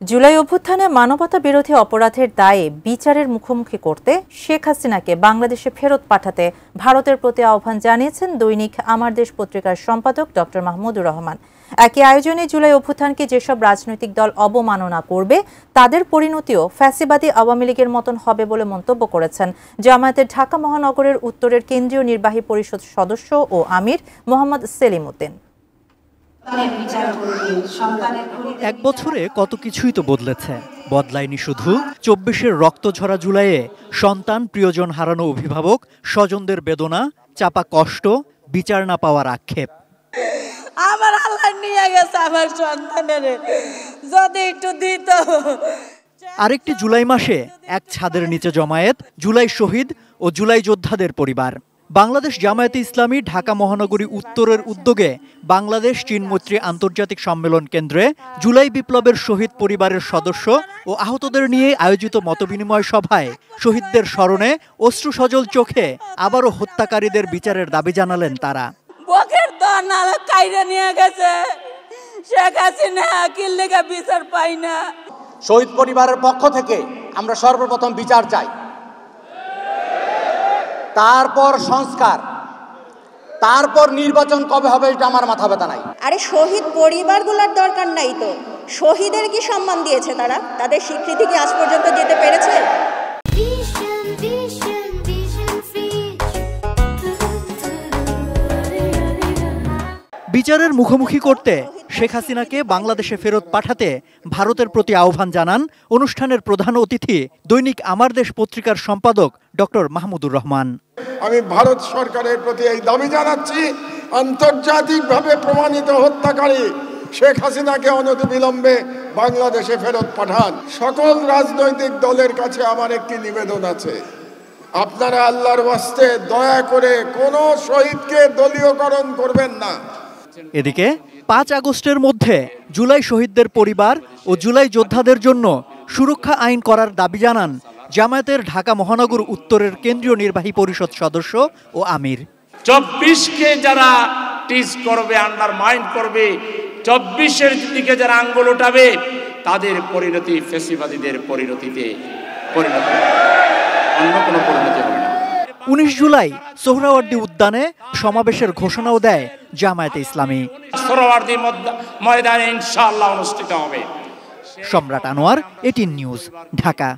জুলাই অভ্যুত্থানে মানবতা বিরোধী অপরাধের দায়ে বিচারের মুখোমুখি করতে শেখ হাসিনাকে বাংলাদেশে ফেরত পাঠাতে ভারতের প্রতি আহ্বান জানিয়েছেন দৈনিক আমার দেশ পত্রিকার সম্পাদক ডক্টর মাহমুদুর রহমান। একই আয়োজনে জুলাই অভ্যুত্থানকে যেসব রাজনৈতিক দল অবমাননা করবে তাদের পরিণতিও ফ্যাসিবাদী আওয়ামী লীগের মতন হবে বলে মন্তব্য করেছেন জামায়াতের ঢাকা মহানগরের উত্তরের কেন্দ্রীয় নির্বাহী পরিষদ সদস্য ও আমির মোহাম্মদ সেলিম উদ্দিন। এক বছরে কত কিছুই তো বদলেছে, বদলায়নি শুধু 24-এর রক্তঝরা জুলাইয়ে সন্তান প্রিয়জন হারানো অভিভাবক স্বজনদের বেদনা, চাপা কষ্ট, বিচার না পাওয়ার আক্ষেপ। আমার আল্লাহ নিয়ে গেছে আমার সন্তানের, যদি একটু দিত। আরেকটি জুলাই মাসে এক ছাদের নিচে জমায়েত জুলাই শহীদ ও জুলাই যোদ্ধাদের পরিবার। বাংলাদেশ জামায়াতে ইসলামী ঢাকা মহানগরী উত্তরের উদ্যোগে বাংলাদেশ চীন মৈত্রী আন্তর্জাতিক সম্মেলন কেন্দ্রে জুলাই বিপ্লবের শহীদ পরিবারের সদস্য ও আহতদের নিয়ে আয়োজিত মতবিনিময় সভায় শহীদদের স্মরণে অশ্রুসজল চোখে আবারও হত্যাকারীদের বিচারের দাবি জানালেন তারা। বুকের দনাল কাইরে নিয়ে গেছে শেখ হাসিনা, কিল্লিগা বিচার পাই না। শহীদ পরিবারের পক্ষ থেকে আমরা সর্বপ্রথম বিচার চাই, তারপর সংস্কার, তারপর নির্বাচন কবে হবে এটা আমার মাথা ব্যথা নাই। আরে শহীদ পরিবারগুলোর দরকার নাই তো, শহীদের কি সম্মান দিয়েছে তারা? তাদের স্বীকৃতি কি আজ পর্যন্ত দিতে পেরেছে? বিচারের মুখোমুখি করতে শেখ হাসিনাকে বাংলাদেশে ফেরত পাঠাতে ভারতের প্রতি আহ্বান জানান অনুষ্ঠানের প্রধান অতিথি দৈনিক আমার দেশ পত্রিকার সম্পাদক ডক্টর মাহমুদুর রহমান। আমি ভারত সরকারের প্রতি এই দাবি জানাচ্ছি, আন্তর্জাতিকভাবে প্রমাণিত হত্যাকারী শেখ হাসিনাকে অনতিবিলম্বে বাংলাদেশে ফেরত পাঠান। সকল রাজনৈতিক দলের কাছে আমার একটি নিবেদন আছে, আপনারা আল্লাহর ওয়াস্তে দয়া করে কোনো শহীদকে দলীয়করণ করবেন না। এদিকে 5 আগস্টের মধ্যে জুলাই শহীদদের পরিবার ও জুলাই যোদ্ধাদের জন্য সুরক্ষা আইন করার দাবি জানান জামায়াতের ঢাকা মহানগর উত্তরের কেন্দ্রীয় নির্বাহী পরিষদ সদস্য ও আমির। 24কে যারা টিজ করবে, আন্ডারমাইন করবে, 24-এর দিকে যারা আঙ্গুল উঠাবে তাদের পরিণতি ফ্যাসিবাদীদের পরিণতিতে পরিণত হবে, অন্য কোনো পরিণতি হবে না। 19 জুলাই সোহরাওয়ার্দী উদ্যানে সমাবেশের ঘোষণাও দেয় জামায়াতে ইসলামী। সোহরাওয়ার্দী ময়দানে ইনশাআল্লাহ অনুষ্ঠিত হবে। সম্রাট আনোয়ার, 18 নিউজ, ঢাকা।